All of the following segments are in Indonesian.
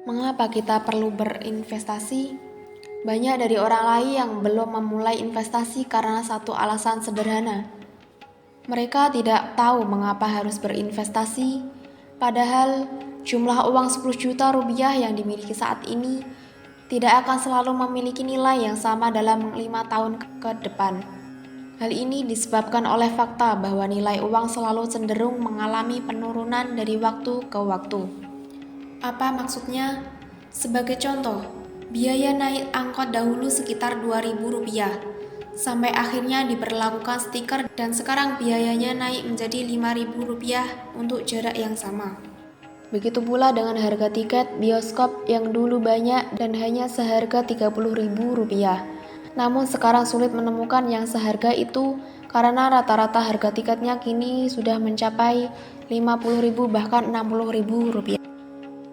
Mengapa kita perlu berinvestasi? Banyak dari orang lain yang belum memulai investasi karena satu alasan sederhana. Mereka tidak tahu mengapa harus berinvestasi, padahal jumlah uang 10 juta rupiah yang dimiliki saat ini tidak akan selalu memiliki nilai yang sama dalam 5 tahun ke depan. Hal ini disebabkan oleh fakta bahwa nilai uang selalu cenderung mengalami penurunan dari waktu ke waktu. Apa maksudnya? Sebagai contoh, biaya naik angkot dahulu sekitar Rp2.000, sampai akhirnya diberlakukan stiker dan sekarang biayanya naik menjadi Rp5.000 untuk jarak yang sama. Begitu pula dengan harga tiket bioskop yang dulu banyak dan hanya seharga Rp30.000. Namun sekarang sulit menemukan yang seharga itu karena rata-rata harga tiketnya kini sudah mencapai Rp50.000 bahkan Rp60.000.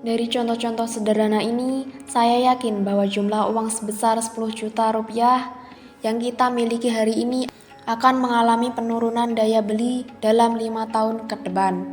Dari contoh-contoh sederhana ini, saya yakin bahwa jumlah uang sebesar 10 juta rupiah yang kita miliki hari ini akan mengalami penurunan daya beli dalam 5 tahun ke depan.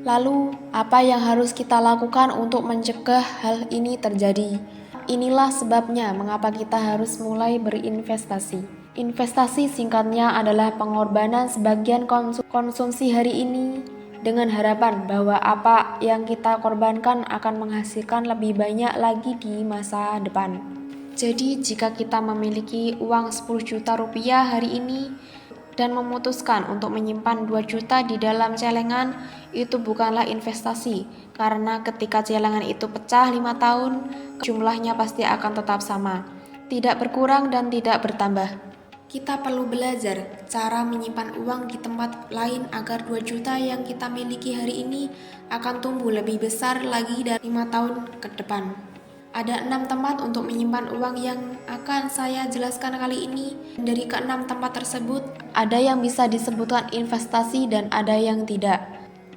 Lalu, apa yang harus kita lakukan untuk mencegah hal ini terjadi? Inilah sebabnya mengapa kita harus mulai berinvestasi. Investasi singkatnya adalah pengorbanan sebagian konsumsi hari ini dengan harapan bahwa apa yang kita korbankan akan menghasilkan lebih banyak lagi di masa depan. Jadi jika kita memiliki uang 10 juta rupiah hari ini dan memutuskan untuk menyimpan 2 juta di dalam celengan, itu bukanlah investasi, karena ketika celengan itu pecah 5 tahun, jumlahnya pasti akan tetap sama, tidak berkurang dan tidak bertambah. Kita perlu belajar cara menyimpan uang di tempat lain agar 2 juta yang kita miliki hari ini akan tumbuh lebih besar lagi dari 5 tahun ke depan. Ada 6 tempat untuk menyimpan uang yang akan saya jelaskan kali ini. Dari ke-6 tempat tersebut, ada yang bisa disebutkan investasi dan ada yang tidak.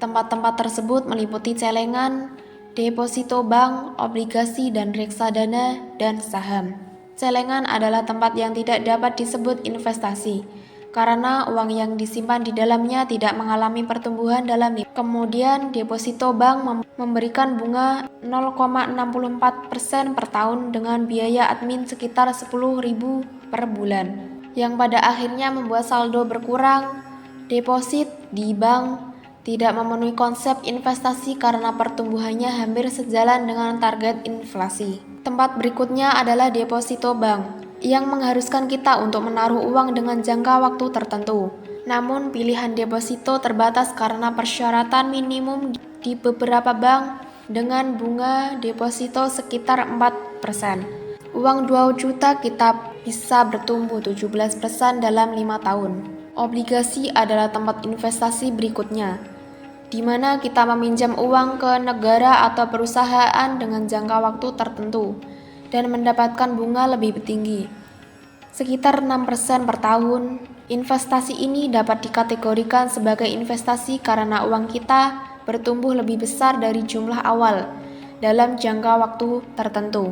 Tempat-tempat tersebut meliputi celengan, deposito bank, obligasi dan reksadana, dan saham. Celengan adalah tempat yang tidak dapat disebut investasi, karena uang yang disimpan di dalamnya tidak mengalami pertumbuhan dalam nilai. Kemudian, deposito bank memberikan bunga 0,64% per tahun dengan biaya admin sekitar Rp10.000 per bulan, yang pada akhirnya membuat saldo berkurang. Deposit di bank tidak memenuhi konsep investasi karena pertumbuhannya hampir sejalan dengan target inflasi. Tempat berikutnya adalah deposito bank, yang mengharuskan kita untuk menaruh uang dengan jangka waktu tertentu. Namun pilihan deposito terbatas karena persyaratan minimum di beberapa bank dengan bunga deposito sekitar 4%. Uang 2 juta kita bisa bertumbuh 17% dalam 5 tahun. Obligasi adalah tempat investasi berikutnya, di mana kita meminjam uang ke negara atau perusahaan dengan jangka waktu tertentu dan mendapatkan bunga lebih tinggi, sekitar 6% per tahun. Investasi ini dapat dikategorikan sebagai investasi karena uang kita bertumbuh lebih besar dari jumlah awal dalam jangka waktu tertentu.